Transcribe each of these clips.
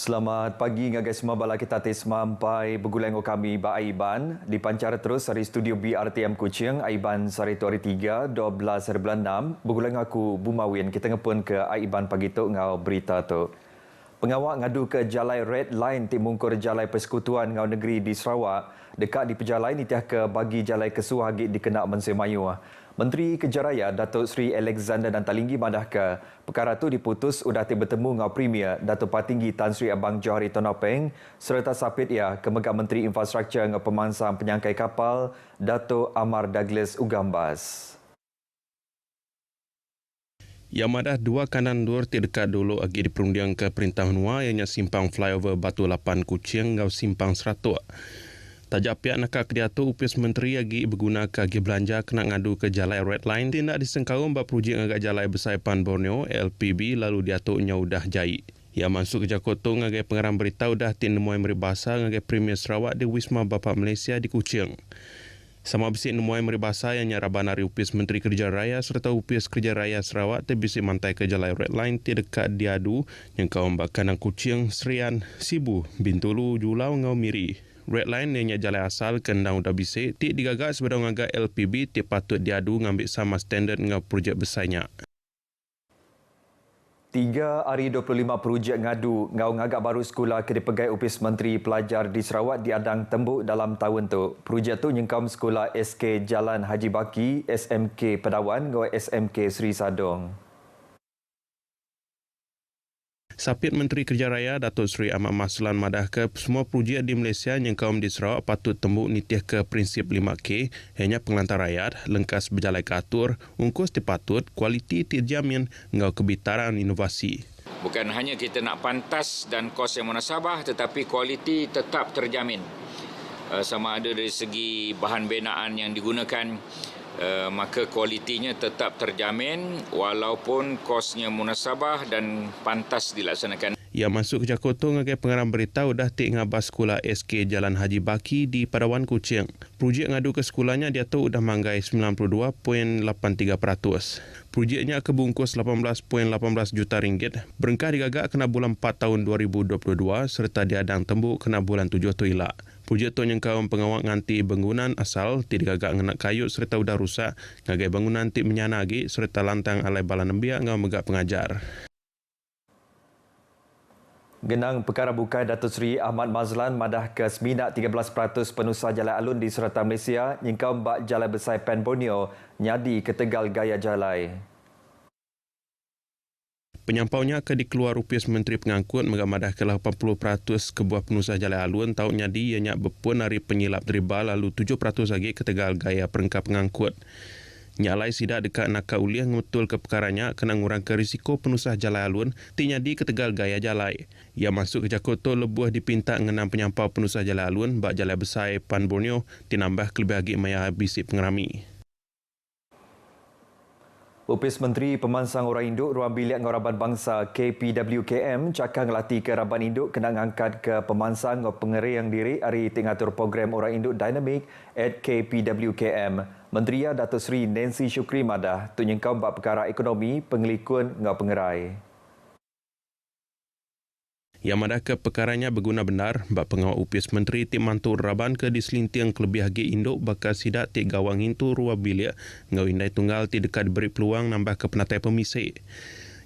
Selamat pagi ngagai semua bala kita sampai bergulang kami ba Aiban di pancar terus dari studio BRTM Kuching Aiban sari tu hari 3 12 hari bulan 6 bergulang aku Bumawin kita ngepun ke Aiban pagi tu ngau berita tu. Pengawal ngadu ke Jalai Red Line timungkur Jalai Persekutuan Ngau Negeri di Sarawak dekat di pejalai ni tiah ke bagi Jalai Kesuh hagit dikenak Mensemayu. Menteri Kejaraya Datuk Seri Alexander Dantalinggi madah ke perkara tu diputus udah bertemu ngau Premier Datuk Patinggi Tan Sri Abang Johari Tonopeng serta sapit ia ke Megak Menteri Infrastruktur ngau pemansang penyangkai kapal Datuk Amar Douglas Ugambas. Yamadah dua kanan dur dekat dulu agi diperundiang ke Perintah Menua ianya simpang flyover Batu Lapan Kuching ngau simpang Seratuk. Tajak pihak nakak kediatu upis menteri agi berguna ke agi belanja kena ngadu ke Jalai Red Line tindak disengkau mbak projek agak Jalai Besaipan Borneo LPB lalu diatuknya udah jai. Ia masuk ke Jakarta ngagai pengarang berita udah tin nemuai meribasa ngagai Premier Sarawak di Wisma Bapa Malaysia di Kuching. Sama bisik nemuai meribasa yang nyaraban dari upis Menteri Kerja Raya serta upis Kerja Raya Sarawak terbisik mantai ke Jalai Red Line ti dekat diadu yang kau mbak kanang Kuching, Serian, Sibu, Bintulu, Julau, Ngau Miri. Red Line yang Jalai asal kendang udah bisik ti digagak sebedang agak LPB ti patut diadu ngambil sama standard ngau projek besarnya. 3 hari 25 projek ngadu ngau ngagak baru sekolah ke dipegai upis Menteri Pelajar di Sarawak diadang tembuk dalam tahun tu. Projek tu nyengkam sekolah SK Jalan Haji Baki, SMK Pedawan ngau SMK Seri Sadong. Sapit Menteri Kerja Raya Datuk Seri Ahmad Maslan madah ke semua projek di Malaysia yang kaum di Sarawak patut tembuk nitih ke prinsip 5K hanya pengelantar rakyat, lengkas berjalai keatur, ungkus dipatut, kualiti dijamin, ngau kebitaran inovasi. Bukan hanya kita nak pantas dan kos yang munasabah tetapi kualiti tetap terjamin. Sama ada dari segi bahan binaan yang digunakan, maka kualitinya tetap terjamin walaupun kosnya munasabah dan pantas dilaksanakan. Ia masuk ke Jakarta ngagai pengarang berita udah tik ngabas sekolah SK Jalan Haji Baki di Padawan Kuching. Projek ngadu ke sekolahnya dia tu udah manggai 92.83%. Projeknya kebungkus 18.18 juta ringgit. Berengkah digagak kena bulan 4 tahun 2022 serta diadang tembuk kena bulan 7 tu ilak. Projek tu yang kaum pengawal nganti bangunan asal ti digagak ngenak kayu serta udah rusak ngagai bangunan ti menyanagi serta lantang alai bala nembiak ngau megak pengajar. Genang perkara bukai Datuk Seri Ahmad Mazlan madah ke seminat 13% penusah Jalai Alun di Serata Malaysia nyingkau mbak Jalai Besaipan Borneo nyadi ke Tegal Gaya Jalai. Penyampaunya ke dikeluar upis Menteri Pengangkut megamadah ke 80% kebuah penusah Jalai Alun tahun nyadi ianya berpun hari penyilap deribal lalu 7% lagi ke Tegal Gaya Perengkap Pengangkut. Nyalai sidak dekat nakak uliah ngetul ke perkaranya kena ngurang ke risiko penusah Jalai Alun ti nyadi ke Tegal Gaya Jalai. Ia masuk ke Jakarta lebuh dipinta ngenam penyampau penusah Jalai Alun bak Jalai Besaipan Borneo tinambah kelebih hagi maya bisik pengerami. Upis Menteri Pemansang Orang Induk Ruang Bilik Ngaraban Bangsa KPWKM cakang ngelatih ke Raban Induk kena ngangkat ke pemansang ngau pengeri yang diri hari tingatur program Orang Induk Dynamic at KPWKM. Menteri Datuk Seri Nancy Shukri madah tu nyengkau bab perkara ekonomi pengelikun ngau pengerai. Yang madah ke perkaranya berguna benar bak pengawal upis Menteri Tim Mantur Raban ke diselintiang kelebih hagi induk bakal sidak ti gawang hintu ruang bilik ngau indai tunggal ti dekat diberi peluang nambah ke penatai pemisik.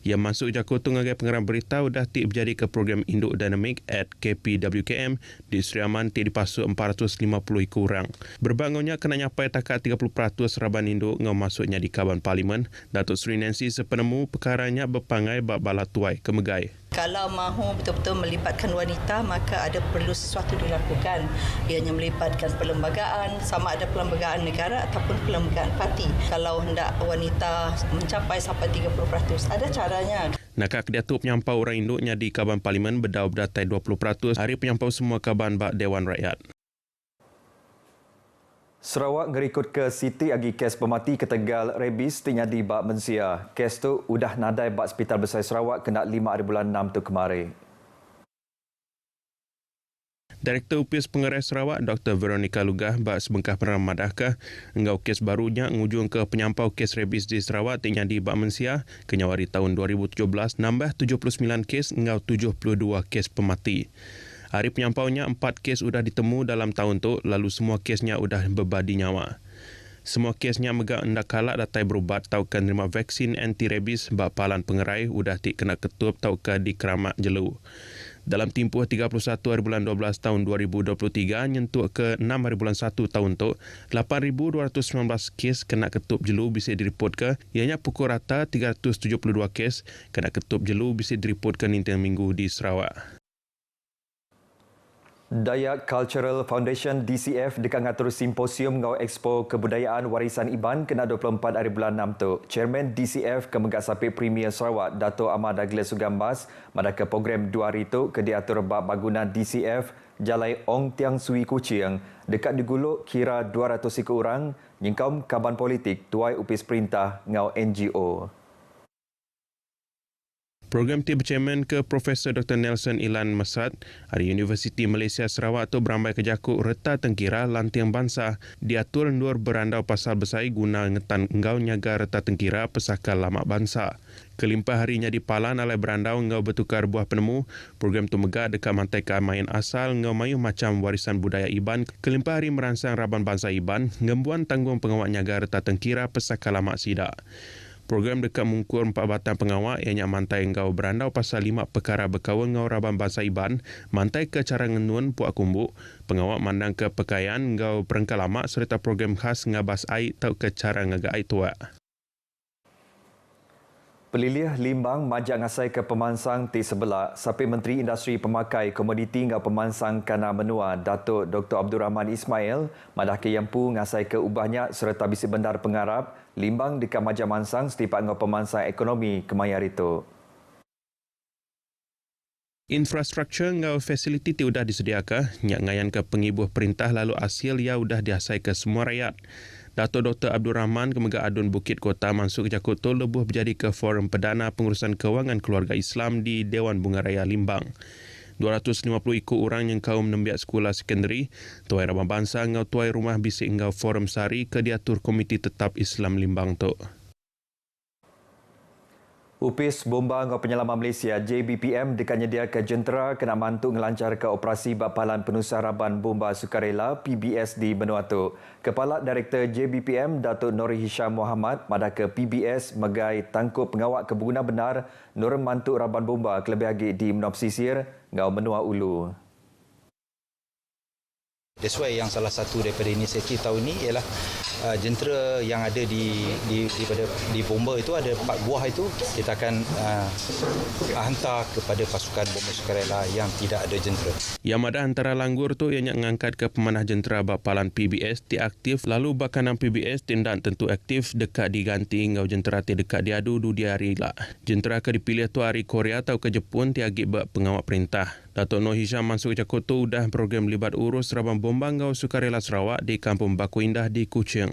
Yang masuk Jakarta ngagai pengarang berita udah ti berjadi ke program Induk Dynamic at KPWKM di Sri Aman ti dipasuk 450 ikut orang. Berbangunnya kena nyapai takat 30% Raban Induk ngau masuknya di Kaban Parlimen. Datuk Seri Nancy sepenemu perkaranya berpangai bak bala tuai kemegai. Kalau mahu betul-betul melibatkan wanita, maka ada perlu sesuatu dilakukan. Ianya melibatkan perlembagaan, sama ada perlembagaan negara ataupun perlembagaan parti. Kalau hendak wanita mencapai sampai 30%, ada caranya. Nakak Datuk penyampau orang induknya di Kaban Parlimen berdau berdatai 20% hari penyampau semua Kaban bak Dewan Rakyat. Sarawak ngerikut ke Siti agi kes pemati ke Tegal Rebis tinyadi bak Mensia. Kes tu udah nadai bak Hospital Besar Sarawak kena 5 hari bulan 6 tu kemarin. Direktur UPIS Pengerai Sarawak Dr. Veronica Lugah bak sebengkah peramadahkah engau kes barunya ngujung ke penyampau kes rabies di Sarawak terjadi bak mensia kenyawari tahun 2017 nambah 79 kes engau 72 kes pemati. Hari penyampaunya 4 kes sudah ditemu dalam tahun tu lalu semua kesnya sudah berbadi nyawa. Semua kesnya megak hendak kalak datai berubat tau ke nerima vaksin anti-rabies bak palan pengerai udah tik kena ketup tau ke di Keramat Jelu. Dalam tempoh 31 hari bulan 12 tahun 2023 nyentuh ke 6 hari bulan 1 tahun tu, 8,219 kes kena ketup jelu bisa direport ke, ianya pukul rata 372 kes kena ketup jelu bisa direport ke nintang minggu di Sarawak. Dayak Cultural Foundation DCF dekat ngatur simposium ngau Expo Kebudayaan Warisan Iban kena 24 hari bulan 6 tu. Chairman DCF Kemegak Sapit Premier Sarawak Dato' Ahmad Douglas Sugambas madaka program 2 hari tu ke diatur bab bangunan DCF Jalai Ong Tiang Sui Kuching dekat diguluk kira 200 ekor orang nyingkaum kaban politik tuai upis perintah ngau NGO. Program Tip Chairman ke Profesor Dr. Nelson Ilan Masrat dari Universiti Malaysia Sarawak tu berambai ke jakuk reta tengkira lantiang bangsa diatur nur berandau pasal besai guna ngetan engau nyaga reta tengkira pesaka lamak bangsa. Kelimpah harinya di Palan alai berandau engau bertukar buah penemu, program tu megah dekat mantai main asal engau mayuh macam warisan budaya Iban. Kelimpah hari merangsang Raban Bangsa Iban, ngembuan tanggung pengawal nyaga reta tengkira pesaka lamak sidak. Program dekat mengkur 4 batang pengawal ianya mantai engau berandau pasal 5 perkara berkawan engau Raban Bangsa Iban, mantai ke cara ngenun puak kumbuk, pengawal mandang ke pakaian engau perengkal lama serta program khas ngabas air tau ke cara ngaga air tua. Pelilih limbang majak ngasai ke pemansang ti sebelah Sapi Menteri Industri Pemakai Komoditi ngau pemansang kana menua Datuk Dr. Abdul Rahman Ismail madah ke yampu ngasai ke ubahnya serta bisi bendar pengarap limbang dekat majak mansang setipak ngau pemansang ekonomi kemayar itu. Infrastruktur ngau fasiliti ti udah disediakan, nyak ngayan ke pengibuh perintah lalu hasil ya udah diasai ke semua rakyat. Dato' Dr. Abdul Rahman Kemegak Adun Bukit Kota Mansuk Jakarta lebuh berjadi ke Forum Perdana Pengurusan Kewangan Keluarga Islam di Dewan Bunga Raya Limbang. 250 ekor orang yang kaum nembiak sekolah sekondari, tuai Raban Bangsa ngau tuai rumah bisik ngau Forum Sari ke diatur Komiti Tetap Islam Limbang tu. Upis Bomba Ngau Penyelamat Malaysia JBPM dekat nyedia ke jentera kena mantuk ngelancar ke operasi Bapalan Penusah Raban Bomba Sukarela PBS di Benua tu. Kepala Direktur JBPM Datuk Nori Hisham Muhammad madah ke PBS megai tangkup pengawak keberguna benar Nur Mantuk Raban Bomba kelebih lagi di Menua Pesisir Ngau Menua Ulu. That's why yang salah satu daripada inisiatif tahun ini ialah jentera yang ada di bomba itu ada 4 buah itu kita akan hantar kepada pasukan bomba sukarela yang tidak ada jentera. Yang ada antara langgur tu ianya mengangkat ke pemanah jentera Bapalan PBS ti aktif lalu bakanan PBS tindak tentu aktif dekat diganti ngau jentera ti dekat diadu du di hari lah. Jentera ke dipilih tu hari Korea atau ke Jepun ti agik bak pengawal perintah. Datuk Noh Hisham Mansuk Jakarta udah program libat urus Raban Bomba ngau Sukarela Sarawak di Kampung Baku Indah di Kuching.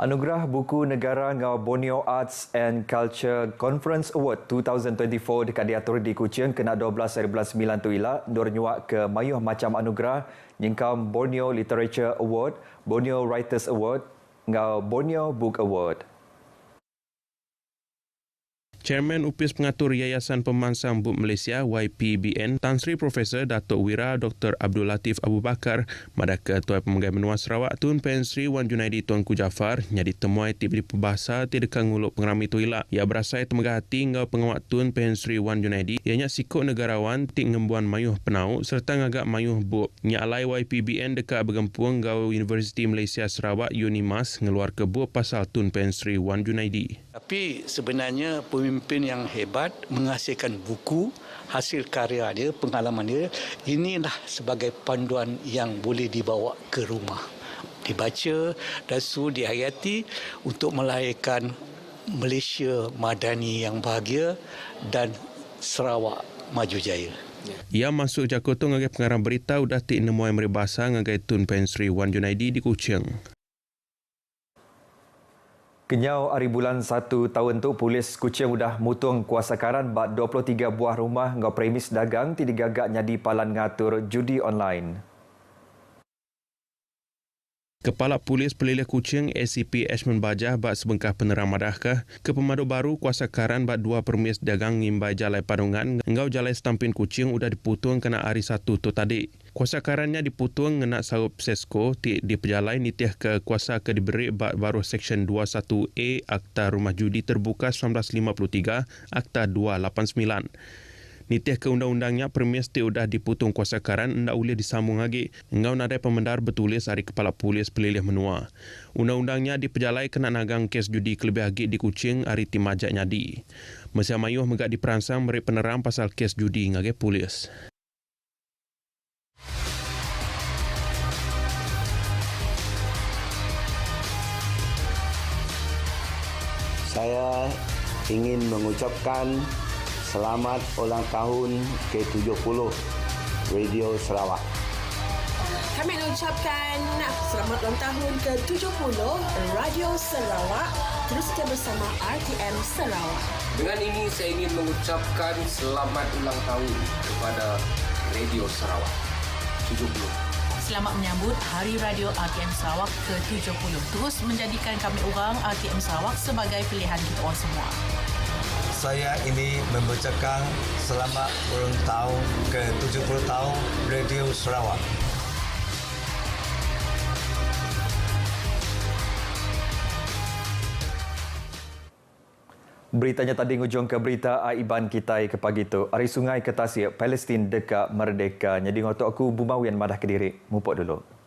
Anugerah Buku Negara ngau Borneo Arts and Culture Conference Award 2024 dekat diatur di Kuching kena 12 hari bulan 9 tu ila nur nyuak ke mayuh macam anugerah nyingkam Borneo Literature Award, Borneo Writers Award ngau Borneo Book Award. Chairman Upis Pengatur Yayasan Pemansang Buk Malaysia YPBN Tan Sri Profesor Datuk Wira Dr. Abdul Latif Abu Bakar madah Ketua Pemegai Menua Sarawak Tun Pen Sri Wan Junaidi Tuanku Jafar nyadi temuai tip di peribahasa ti dekat nguluk pengerami tu ila. Ia berasai temegah hati ngau pengawak Tun Pen Sri Wan Junaidi ianya sikut negarawan ti ngembuan mayuh penau serta ngagak mayuh buk. Nya alai YPBN dekat bergempuang ngau Universiti Malaysia Sarawak UNIMAS ngeluar ke buk pasal Tun Pen Sri Wan Junaidi. Tapi sebenarnya pemimpin yang hebat menghasilkan buku, hasil karya dia, pengalaman dia, inilah sebagai panduan yang boleh dibawa ke rumah. Dibaca dan dihayati untuk melahirkan Malaysia madani yang bahagia dan Sarawak maju jaya. Ia masuk Jakarta ngagai pengarang berita udah tik nemuai meribasa ngagai Tun Pen Sri Wan Junaidi di Kuching. Kenyau hari bulan 1 tahun tu, polis Kuching udah mutung kuasakaran bat 23 buah rumah ngau premis dagang tidak gagak nyadi palan ngatur judi online. Kepala Polis Pelilih Kuching ACP Ashman Bajah bat sebengkah penerang madahkah ke pemadu baru kuasakaran bat 2 permis dagang ngimbai jalai padungan ngau jalai Stampin Kuching udah diputung kena hari 1 tu tadi. Kuasakarannya diputung ngena sarup Sesko di pejalai nitiah ke kuasa ke diberi bat baru Seksyen 21A Akta Rumah Judi Terbuka 1953 Akta 289. Nitiah ke undang-undangnya permis ti udah diputung kuasakaran ndak boleh disambung lagi. Engau nadai pemendar bertulis hari Kepala Polis Pelilih Menua. Undang-undangnya dipejalai kena nagang kes judi kelebih lagi di Kuching hari timajak nyadi. Masia mayuh megak diperangsang beri peneram pasal kes judi ngage polis. Saya ingin mengucapkan selamat ulang tahun ke-70 Radio Sarawak. Kami mengucapkan selamat ulang tahun ke-70 Radio Sarawak. Terus setia bersama RTM Sarawak. Dengan ini saya ingin mengucapkan selamat ulang tahun kepada Radio Sarawak 70. Selamat menyambut Hari Radio RTM Sarawak ke-70. Terus menjadikan kami orang RTM Sarawak sebagai pilihan kita orang semua. Saya ini mengucapkan selamat ulang tahun ke-70 tahun Radio Sarawak. Beritanya tadi ngujung ke berita Aiban kita ke pagi tu. Hari sungai ke tasik Palestin dekat merdeka. Jadi ngotok aku Bumawian madah Kediri. Mupok dulu.